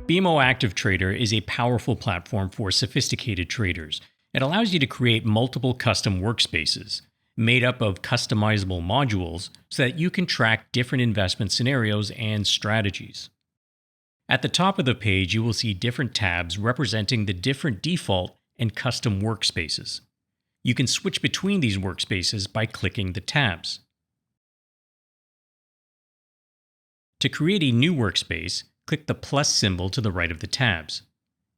BMO Active Trader is a powerful platform for sophisticated traders. It allows you to create multiple custom workspaces made up of customizable modules so that you can track different investment scenarios and strategies. At the top of the page, you will see different tabs representing the different default and custom workspaces. You can switch between these workspaces by clicking the tabs. To create a new workspace, click the plus symbol to the right of the tabs.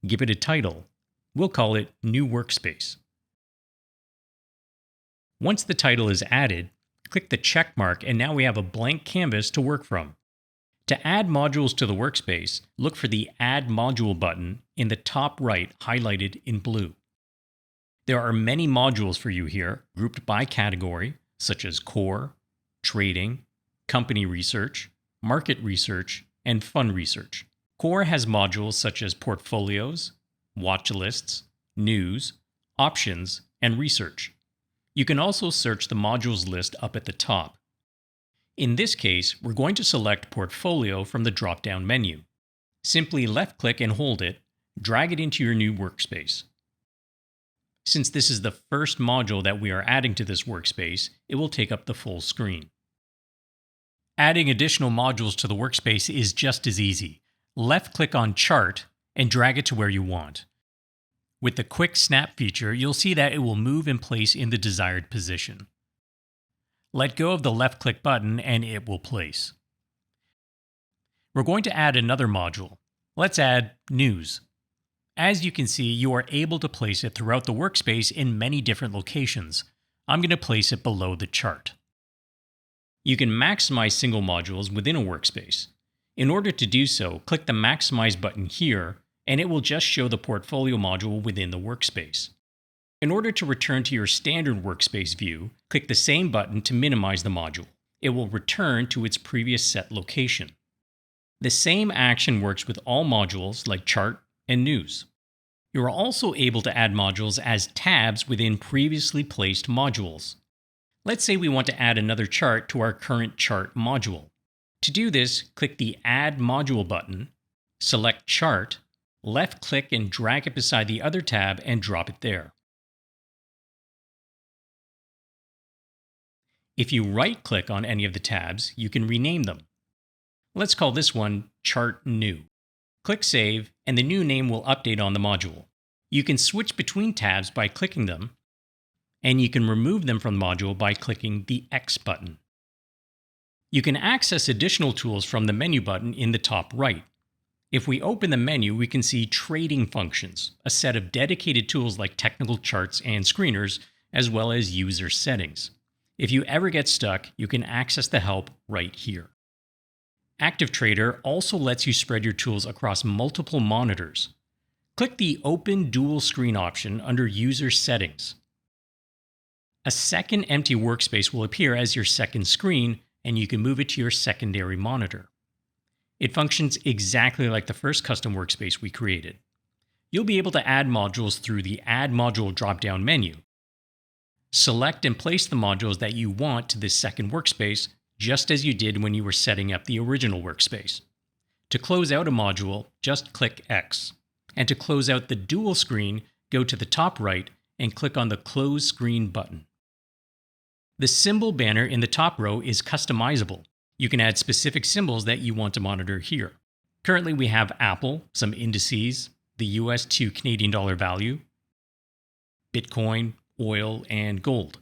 Give it a title. We'll call it New Workspace. Once the title is added, click the check mark and now we have a blank canvas to work from. To add modules to the workspace, look for the Add Module button in the top right highlighted in blue. There are many modules for you here, grouped by category, such as Core, Trading, Company Research, Market Research, and Fund Research. Core has modules such as Portfolios, Watch Lists, News, Options, and Research. You can also search the modules list up at the top. In this case, we're going to select Portfolio from the drop-down menu. Simply left-click and hold it, drag it into your new workspace. Since this is the first module that we are adding to this workspace, it will take up the full screen. Adding additional modules to the workspace is just as easy. Left-click on Chart and drag it to where you want. With the Quick Snap feature, you'll see that it will move in place in the desired position. Let go of the left-click button and it will place. We're going to add another module. Let's add News. As you can see, you are able to place it throughout the workspace in many different locations. I'm going to place it below the chart. You can maximize single modules within a workspace. In order to do so, click the Maximize button here, and it will just show the portfolio module within the workspace. In order to return to your standard workspace view, click the same button to minimize the module. It will return to its previous set location. The same action works with all modules like Chart and News. You are also able to add modules as tabs within previously placed modules. Let's say we want to add another chart to our current chart module. To do this, click the Add Module button, select Chart, left-click and drag it beside the other tab and drop it there. If you right-click on any of the tabs, you can rename them. Let's call this one Chart New. Click Save, and the new name will update on the module. You can switch between tabs by clicking them, and you can remove them from the module by clicking the X button. You can access additional tools from the menu button in the top right. If we open the menu, we can see Trading Functions, a set of dedicated tools like technical charts and screeners, as well as user settings. If you ever get stuck, you can access the help right here. Active Trader also lets you spread your tools across multiple monitors. Click the Open Dual Screen option under User Settings. A second empty workspace will appear as your second screen, and you can move it to your secondary monitor. It functions exactly like the first custom workspace we created. You'll be able to add modules through the Add Module drop-down menu. Select and place the modules that you want to this second workspace, just as you did when you were setting up the original workspace. To close out a module, just click X. And to close out the dual screen, go to the top right and click on the Close Screen button. The symbol banner in the top row is customizable. You can add specific symbols that you want to monitor here. Currently, we have Apple, some indices, the US to Canadian dollar value, Bitcoin, oil, and gold.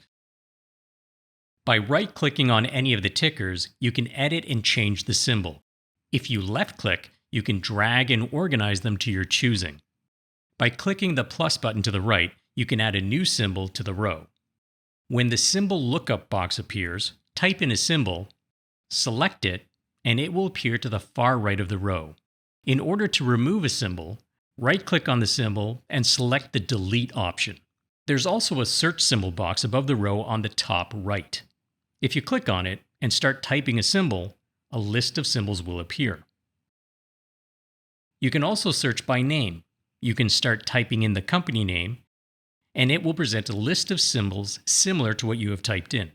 By right-clicking on any of the tickers, you can edit and change the symbol. If you left-click, you can drag and organize them to your choosing. By clicking the plus button to the right, you can add a new symbol to the row. When the symbol lookup box appears, type in a symbol, select it, and it will appear to the far right of the row. In order to remove a symbol, right-click on the symbol and select the Delete option. There's also a search symbol box above the row on the top right. If you click on it and start typing a symbol, a list of symbols will appear. You can also search by name. You can start typing in the company name, and it will present a list of symbols similar to what you have typed in.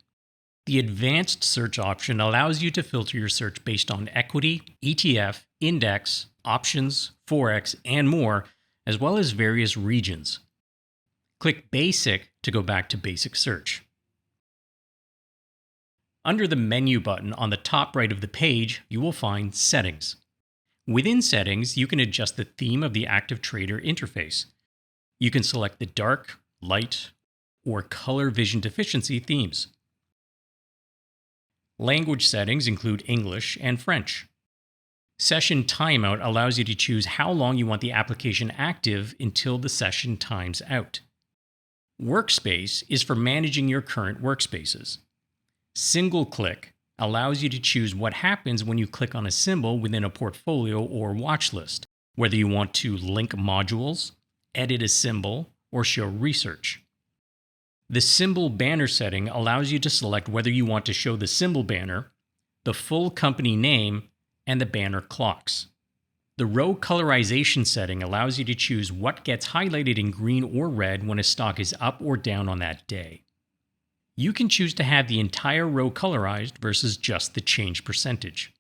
The advanced search option allows you to filter your search based on equity, ETF, index, options, Forex, and more, as well as various regions. Click Basic to go back to Basic Search. Under the Menu button on the top right of the page, you will find Settings. Within Settings, you can adjust the theme of the Active Trader interface. You can select the dark, light, or color vision deficiency themes. Language settings include English and French. Session timeout allows you to choose how long you want the application active until the session times out. Workspace is for managing your current workspaces. Single click allows you to choose what happens when you click on a symbol within a portfolio or watch list, whether you want to link modules, edit a symbol, or show research. The symbol banner setting allows you to select whether you want to show the symbol banner, the full company name, and the banner clocks. The row colorization setting allows you to choose what gets highlighted in green or red when a stock is up or down on that day. You can choose to have the entire row colorized versus just the change percentage.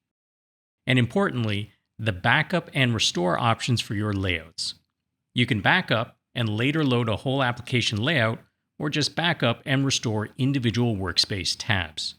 And importantly, the backup and restore options for your layouts. You can back up and later load a whole application layout, or just back up and restore individual workspace tabs.